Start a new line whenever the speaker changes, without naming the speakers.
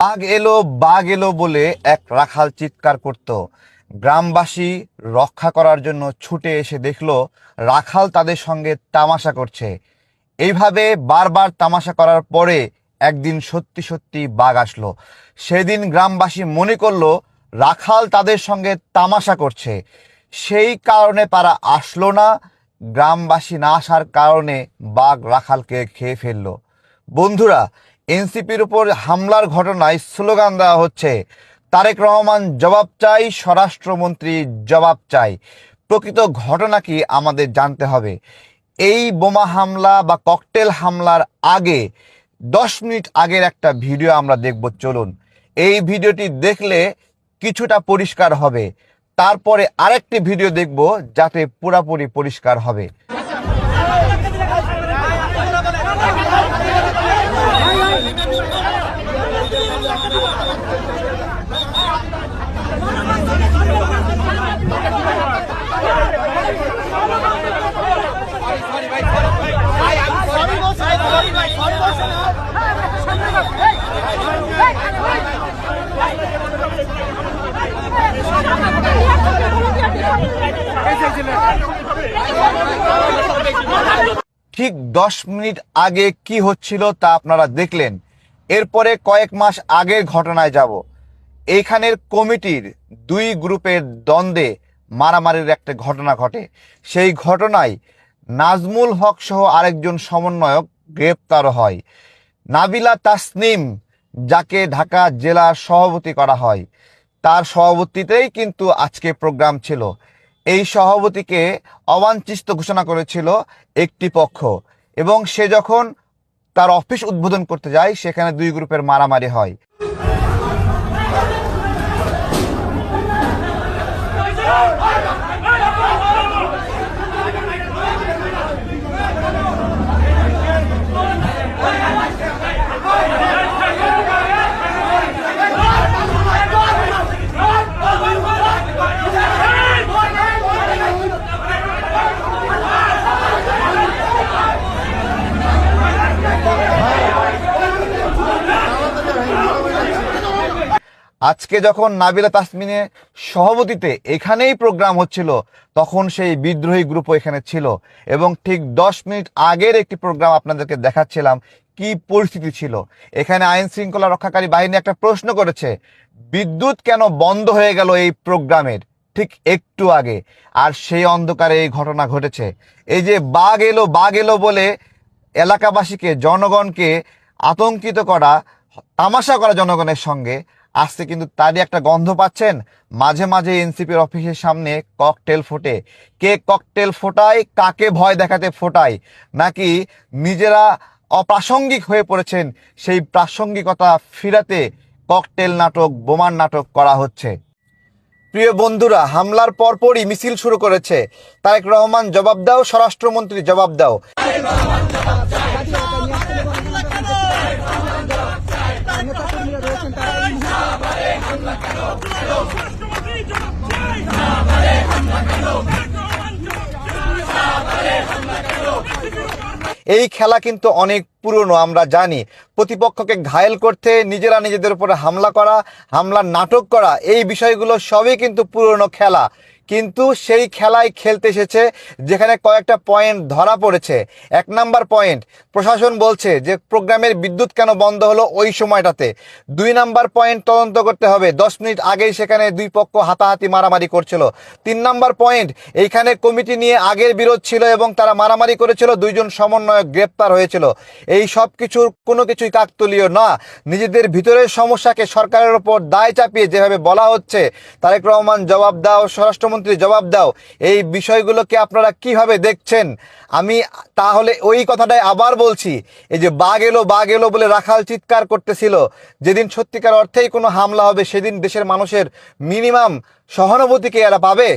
বাঘ এলো বলে এক রাখাল চিৎকার করত। গ্রামবাসী রক্ষা করার জন্য ছুটে এসে দেখলো রাখাল তাদের সঙ্গে তামাশা করছে। এইভাবে বারবার তামাশা করার পরে একদিন সত্যি সত্যি বাঘ আসলো। সেদিন গ্রামবাসী মনে করলো রাখাল তাদের সঙ্গে তামাশা করছে, সেই কারণে তারা আসলো না। গ্রামবাসী না আসার কারণে বাঘ রাখালকে খেয়ে ফেললো। বন্ধুরা, এনসিপির উপর হামলার ঘটনায় স্লোগান দেওয়া হচ্ছে, তারেক রহমান জবাব চাই, স্বরাষ্ট্রমন্ত্রী জবাব চাই। প্রকৃত ঘটনা কি আমাদের জানতে হবে। এই বোমা হামলা বা ককটেল হামলার আগে 10 মিনিট আগের একটা ভিডিও আমরা দেখব। চলুন, এই ভিডিওটি দেখলে কিছুটা পরিষ্কার হবে। তারপরে আরেকটি ভিডিও দেখব যাতে পুরোপুরি পরিষ্কার হবে। ঠিক 10 মিনিট আগে কি হচ্ছিল তা আপনারা দেখলেন। এরপরে কয়েক মাস আগের ঘটনায় যাব। এইখানের কমিটির 2 গ্রুপের দ্বন্দ্বে মারামারির একটা ঘটনা ঘটে। সেই ঘটনায় নাজমুল হক সহ আরেকজন সমন্বয়ক গ্রেপ্তার হয়। নাবিলা তাসনিম, যাকে ঢাকা জেলার সভাপতি করা হয়, তার সভাপতিতেই কিন্তু আজকে প্রোগ্রাম ছিল। এই সভাপতিকে অবাঞ্ছিত ঘোষণা করেছিল একটি পক্ষ, এবং সে যখন তার অফিস উদ্বোধন করতে যায় সেখানে 2 গ্রুপের মারামারি হয়। আজকে যখন নাবিলা তাসমিনের সভাপতিতে এখানেই প্রোগ্রাম হচ্ছিল, তখন সেই বিদ্রোহী গ্রুপও এখানে ছিল। এবং ঠিক 10 মিনিট আগের একটি প্রোগ্রাম আপনাদেরকে দেখাচ্ছিলাম কি পরিস্থিতি ছিল। এখানে আইন শৃঙ্খলা রক্ষাকারী বাহিনী একটা প্রশ্ন করেছে, বিদ্যুৎ কেন বন্ধ হয়ে গেল এই প্রোগ্রামের ঠিক একটু আগে। আর সেই অন্ধকারে এই ঘটনা ঘটেছে। এই যে বাঘ এলো বলে এলাকাবাসীকে, জনগণকে আতঙ্কিত করা, তামাশা করা জনগণের সঙ্গে, আজকে কিন্তু তারই একটা গন্ধ পাচ্ছেন। মাঝে মাঝে এনসিপির অফিসের সামনে ককটেল ফোটে। কে ককটেল ফোটায়, কাকে ভয় দেখাতে ফোটায়, নাকি নিজেরা অপ্রাসঙ্গিক হয়ে পড়েছেন, সেই প্রাসঙ্গিকতা ফিরাতে ককটেল নাটক, বোমার নাটক করা হচ্ছে। প্রিয় বন্ধুরা, হামলার পরপরই মিছিল শুরু করেছে, তারেক রহমান জবাব দাও, স্বরাষ্ট্রমন্ত্রী জবাব দাও। এই খেলা কিন্তু অনেক পুরনো, আমরা জানি। প্রতিপক্ষকে ঘায়েল করতে নিজেরা নিজেদের উপরে হামলা করা, হামলার নাটক করা, এই বিষয়গুলো সবই কিন্তু পুরনো খেলা। কিন্তু সেই খেলায় খেলতে এসেছে যেখানে কয়েকটা পয়েন্ট ধরা পড়েছে। 1 নাম্বার পয়েন্ট, প্রশাসন বলছে যে প্রোগ্রামের বিদ্যুৎ কেন বন্ধ হলো ওই সময়টাতে। 2 নাম্বার পয়েন্ট, তদন্ত করতে হবে, 10 মিনিট আগেই সেখানে 2 পক্ষ হাতাহাতি মারামারি করছিল। 3 নাম্বার পয়েন্ট, এইখানে কমিটি নিয়ে আগের বিরোধ ছিল এবং তারা মারামারি করেছিল, 2 জন সমন্বয়ক গ্রেপ্তার হয়েছিল। এই সব কিছুর কোনো কিছুই কাকতালীয় না। নিজেদের ভিতরের সমস্যাকে সরকারের ওপর দায় চাপিয়ে যেভাবে বলা হচ্ছে, তারেক রহমান জবাব দাও, স্বরাষ্ট্রমন্ত্রী জবাব দাও, এই বিষয়গুলোকে আপনারা কিভাবে দেখছেন? আমি তাহলে ওই কথাটাই আবার বলছি, এই যে বাঘ এলো বলে রাখাল চিৎকার করতেছিল, যেদিন সত্যিকার অর্থেই কোনো হামলা হবে সেদিন দেশের মানুষের মিনিমাম সহানুভূতিকে এরা পাবে।